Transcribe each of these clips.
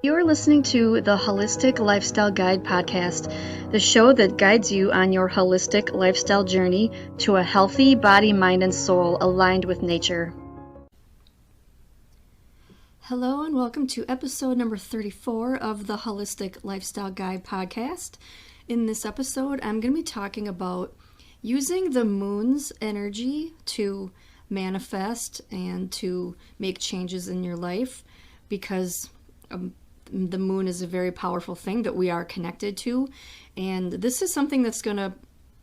You're listening to the Holistic Lifestyle Guide podcast, the show that guides you on your holistic lifestyle journey to a healthy body, mind, and soul aligned with nature. Hello and welcome to episode number 34 of the Holistic Lifestyle Guide podcast. In this episode, I'm going to be talking about using the moon's energy to manifest and to make changes in your life, because the moon is a very powerful thing that we are connected to, and this is something that's going to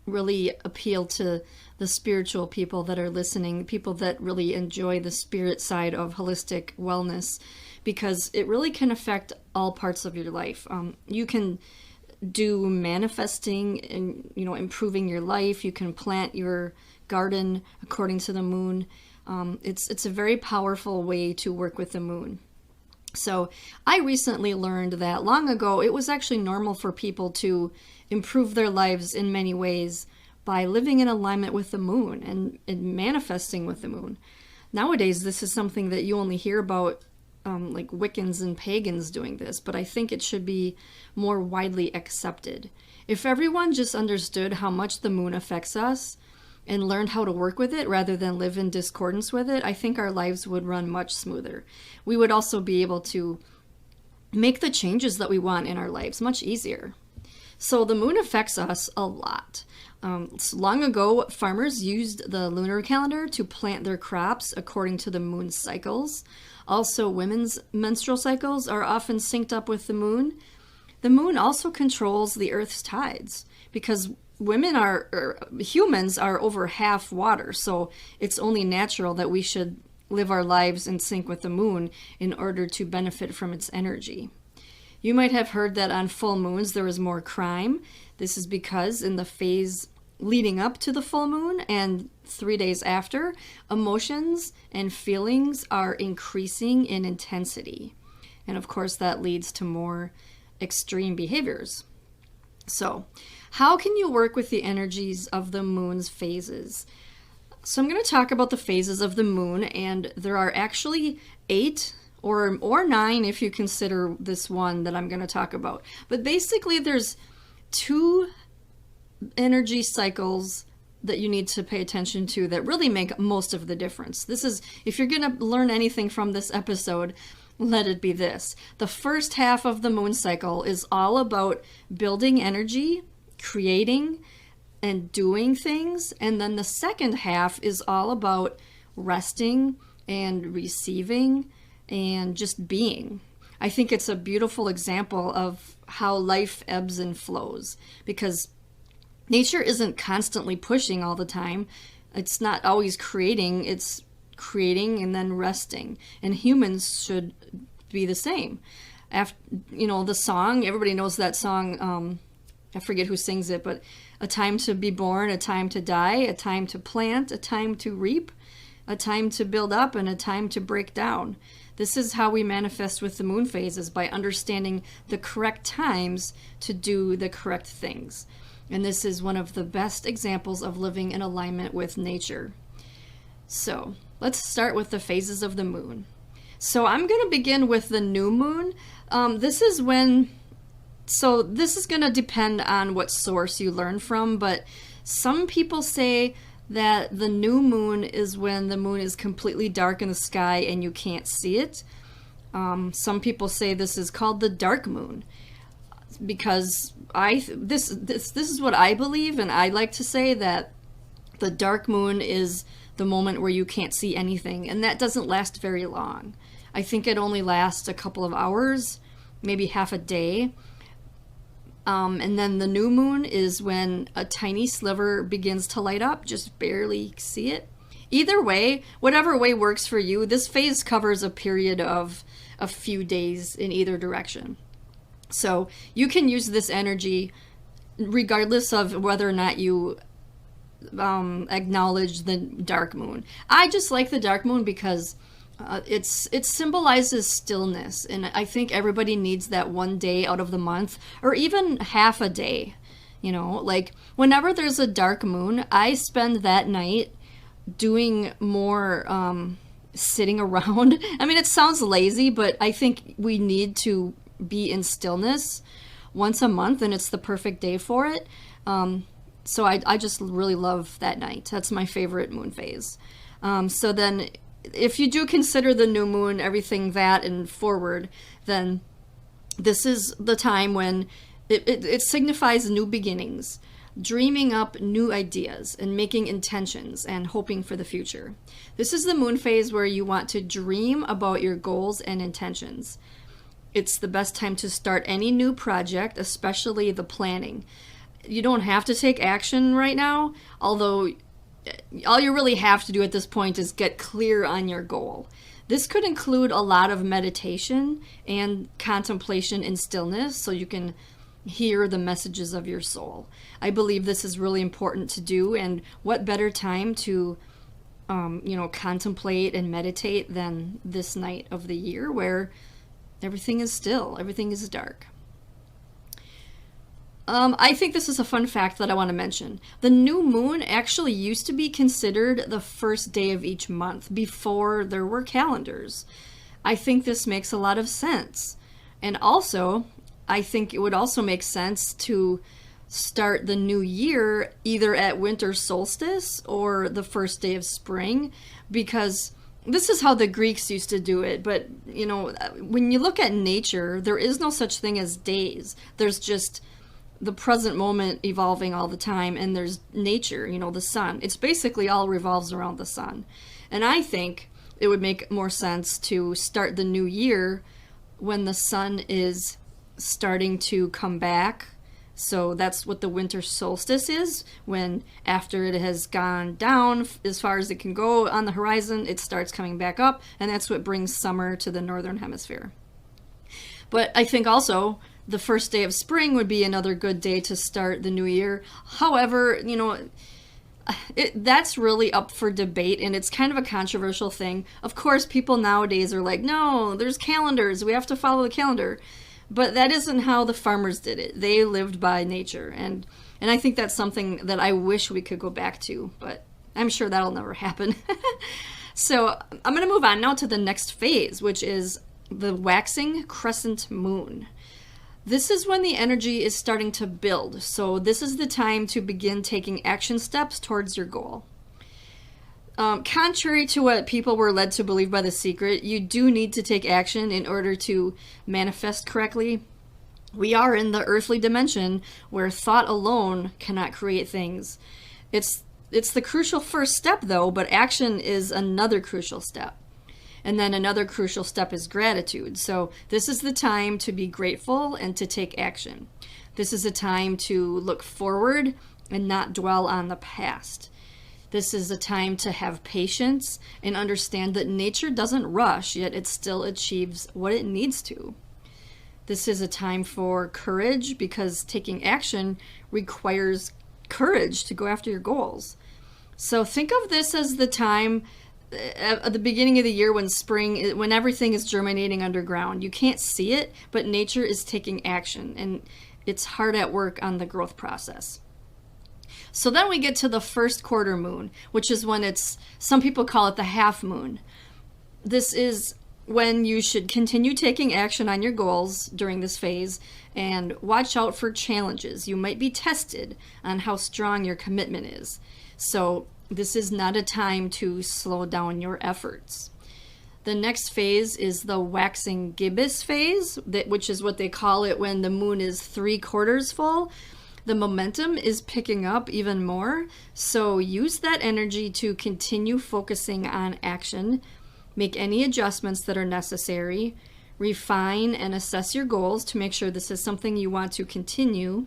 really appeal to the spiritual people that are listening, people that really enjoy the spirit side of holistic wellness, because it really can affect all parts of your life. You can do manifesting and improving your life. You can plant your garden according to the moon. It's a very powerful way to work with the moon. So I recently learned that long ago it was actually normal for people to improve their lives in many ways by living in alignment with the moon and manifesting with the moon. Nowadays, this is something that you only hear about like Wiccans and pagans doing this, but I think it should be more widely accepted. If everyone just understood how much the moon affects us and learned how to work with it rather than live in discordance with it, I think our lives would run much smoother. We would also be able to make the changes that we want in our lives much easier. So the moon affects us a lot. Long ago, farmers used the lunar calendar to plant their crops according to the moon's cycles. Also, women's menstrual cycles are often synced up with the moon. The moon also controls the Earth's tides, because humans are over half water, so it's only natural that we should live our lives in sync with the moon in order to benefit from its energy. You might have heard that on full moons there is more crime. This is because in the phase leading up to the full moon and 3 days after, emotions and feelings are increasing in intensity. And of course that leads to more extreme behaviors. So, how can you work with the energies of the moon's phases? So I'm going to talk about the phases of the moon, and there are actually 8 or 9 if you consider this one that I'm going to talk about. But basically there's 2 energy cycles that you need to pay attention to that really make most of the difference. This is, if you're going to learn anything from this episode, let it be this. The first half of the moon cycle is all about building energy, creating and doing things, and then the second half is all about resting and receiving and just being. I think it's a beautiful example of how life ebbs and flows, because nature isn't constantly pushing all the time. It's not always creating, it's creating and then resting, and humans should be the same. After, the song, everybody knows that song, I forget who sings it, but a time to be born, a time to die, a time to plant, a time to reap, a time to build up, and a time to break down. This is how we manifest with the moon phases, by understanding the correct times to do the correct things. And this is one of the best examples of living in alignment with nature. So, let's start with the phases of the moon. So I'm going to begin with the new moon. This is going to depend on what source you learn from, but some people say that the new moon is when the moon is completely dark in the sky and you can't see it. Some people say this is called the dark moon, because this is what I believe, and I like to say that the dark moon is the moment where you can't see anything, and that doesn't last very long. I think it only lasts a couple of hours, maybe half a day. And then the new moon is when a tiny sliver begins to light up, just barely see it. Either way, whatever way works for you, this phase covers a period of a few days in either direction. So you can use this energy regardless of whether or not you acknowledge the dark moon. I just like the dark moon because it symbolizes stillness, and I think everybody needs that one day out of the month, or even half a day. Like whenever there's a dark moon, I spend that night doing more sitting around. I mean, it sounds lazy, but I think we need to be in stillness once a month, and it's the perfect day for it. So I just really love that night. That's my favorite moon phase. So then if you do consider the new moon, everything that and forward, then this is the time when it signifies new beginnings, dreaming up new ideas and making intentions and hoping for the future. This is the moon phase where you want to dream about your goals and intentions. It's the best time to start any new project, especially the planning. You don't have to take action right now, although all you really have to do at this point is get clear on your goal. This could include a lot of meditation and contemplation in stillness so you can hear the messages of your soul. I believe this is really important to do, and what better time to contemplate and meditate than this night of the year where everything is still, everything is dark. I think this is a fun fact that I want to mention. The new moon actually used to be considered the first day of each month before there were calendars. I think this makes a lot of sense. And also, I think it would also make sense to start the new year either at winter solstice or the first day of spring, because this is how the Greeks used to do it. But, when you look at nature, there is no such thing as days. There's just the present moment evolving all the time, and there's nature, the sun. It's basically all revolves around the sun. And I think it would make more sense to start the new year when the sun is starting to come back. So that's what the winter solstice is, when after it has gone down as far as it can go on the horizon, it starts coming back up, and that's what brings summer to the northern hemisphere. But I think also the first day of spring would be another good day to start the new year. However, that's really up for debate, and it's kind of a controversial thing. Of course, people nowadays are like, no, there's calendars, we have to follow the calendar. But that isn't how the farmers did it. They lived by nature, and I think that's something that I wish we could go back to, but I'm sure that'll never happen. So I'm going to move on now to the next phase, which is the waxing crescent moon. This is when the energy is starting to build, so this is the time to begin taking action steps towards your goal. Contrary to what people were led to believe by The Secret, you do need to take action in order to manifest correctly. We are in the earthly dimension where thought alone cannot create things. It's the crucial first step, though, but action is another crucial step. And then another crucial step is gratitude. So this is the time to be grateful and to take action. This is a time to look forward and not dwell on the past. This is a time to have patience and understand that nature doesn't rush, yet it still achieves what it needs to. This is a time for courage, because taking action requires courage to go after your goals. So think of this as the time at the beginning of the year when everything is germinating underground. You can't see it, but nature is taking action, and it's hard at work on the growth process. So then we get to the first quarter moon, which is when some people call it the half moon. This is when you should continue taking action on your goals during this phase, and watch out for challenges. You might be tested on how strong your commitment is. So this is not a time to slow down your efforts. The next phase is the waxing gibbous phase, which is what they call it when the moon is 3/4 full. The momentum is picking up even more, so use that energy to continue focusing on action, make any adjustments that are necessary, refine and assess your goals to make sure this is something you want to continue.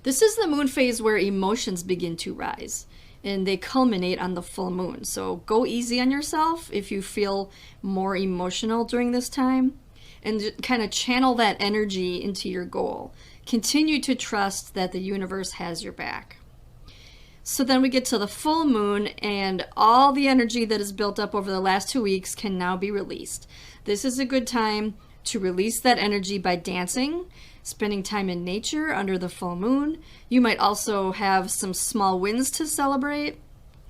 This is the moon phase where emotions begin to rise, and they culminate on the full moon. So go easy on yourself if you feel more emotional during this time, and kind of channel that energy into your goal. Continue to trust that the universe has your back. So then we get to the full moon, and all the energy that is built up over the last 2 weeks can now be released. This is a good time to release that energy by dancing, spending time in nature under the full moon. You might also have some small wins to celebrate.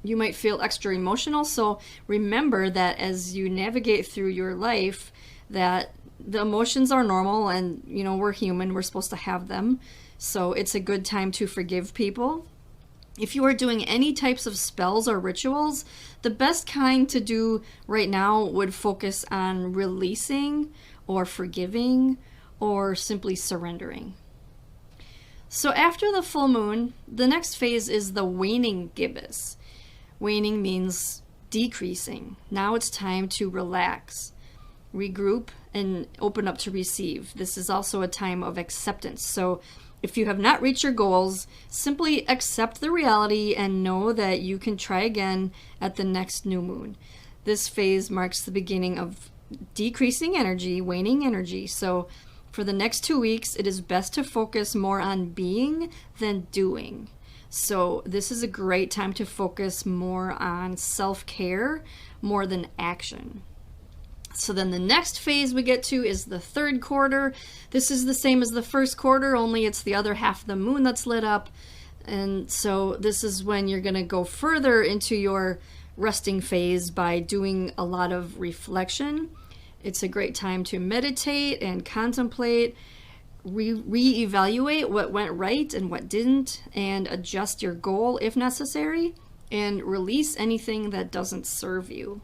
You might feel extra emotional, so remember that as you navigate through your life, that the emotions are normal, and we're human, we're supposed to have them. So it's a good time to forgive people. If you are doing any types of spells or rituals, the best kind to do right now would focus on releasing or forgiving or simply surrendering. So after the full moon, the next phase is the waning gibbous. Waning means decreasing. Now it's time to relax, regroup, and open up to receive. This is also a time of acceptance. So if you have not reached your goals, simply accept the reality and know that you can try again at the next new moon. This phase marks the beginning of decreasing energy, waning energy. So for the next 2 weeks, it is best to focus more on being than doing. So this is a great time to focus more on self-care more than action. So then the next phase we get to is the third quarter. This is the same as the first quarter, only it's the other half of the moon that's lit up. And so this is when you're going to go further into your resting phase by doing a lot of reflection. It's a great time to meditate and contemplate, reevaluate what went right and what didn't, and adjust your goal if necessary, and release anything that doesn't serve you.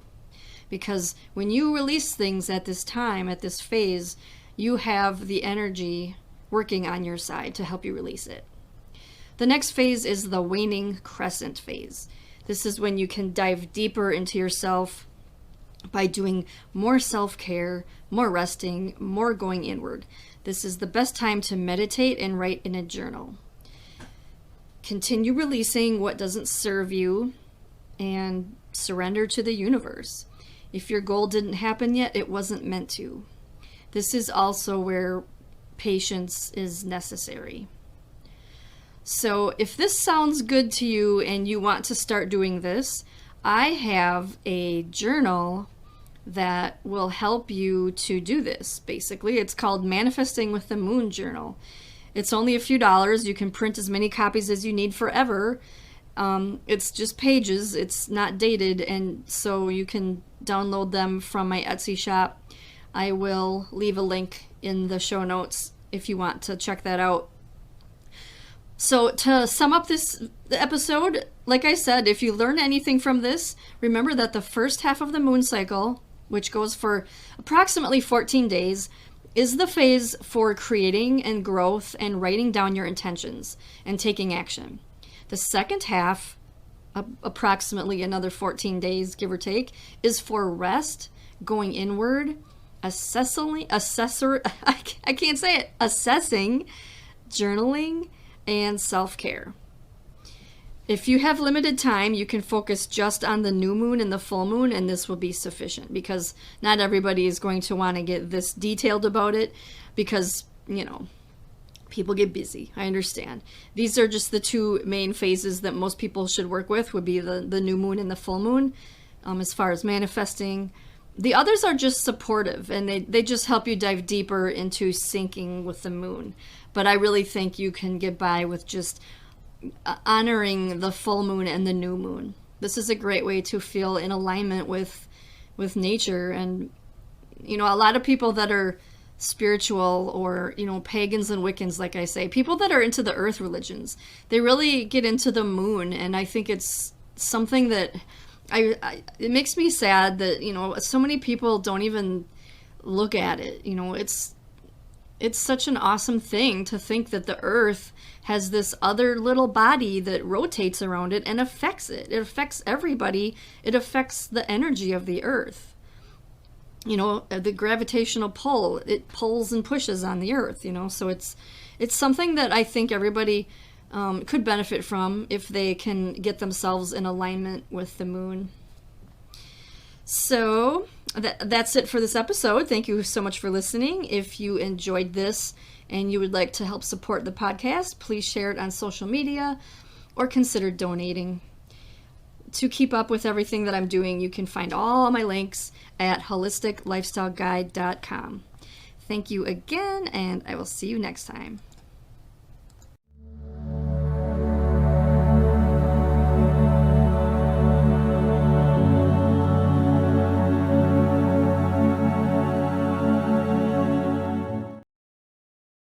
Because when you release things at this time, at this phase, you have the energy working on your side to help you release it. The next phase is the waning crescent phase. This is when you can dive deeper into yourself by doing more self-care, more resting, more going inward. This is the best time to meditate and write in a journal. Continue releasing what doesn't serve you and surrender to the universe. If your goal didn't happen yet, it wasn't meant to. This is also where patience is necessary. So if this sounds good to you and you want to start doing this, I have a journal that will help you to do this. Basically, it's called Manifesting with the Moon Journal. It's only a few dollars. You can print as many copies as you need forever. It's just pages. It's not dated, and so you can download them from my Etsy shop. I will leave a link in the show notes if you want to check that out. So to sum up this episode, like I said, if you learn anything from this, remember that the first half of the moon cycle, which goes for approximately 14 days, is the phase for creating and growth and writing down your intentions and taking action. The second half, approximately another 14 days, give or take, is for rest, going inward, assessing, journaling, and self-care. If you have limited time, you can focus just on the new moon and the full moon, and this will be sufficient, because not everybody is going to want to get this detailed about it, because, people get busy. I understand. These are just the two main phases that most people should work with, would be the new moon and the full moon, as far as manifesting. The others are just supportive, and they just help you dive deeper into syncing with the moon. But I really think you can get by with just honoring the full moon and the new moon. This is a great way to feel in alignment with nature. And, a lot of people that are spiritual or, pagans and Wiccans, like I say, people that are into the earth religions, they really get into the moon. And I think it's something that it makes me sad that, so many people don't even look at it. It's such an awesome thing to think that the earth has this other little body that rotates around it and affects it. It affects everybody. It affects the energy of the earth. The gravitational pull, it pulls and pushes on the earth, so it's something that I think everybody could benefit from if they can get themselves in alignment with the moon. So that's it for this episode. Thank you so much for listening. If you enjoyed this and you would like to help support the podcast, please share it on social media or consider donating. To keep up with everything that I'm doing, you can find all my links at holisticlifestyleguide.com. Thank you again, and I will see you next time.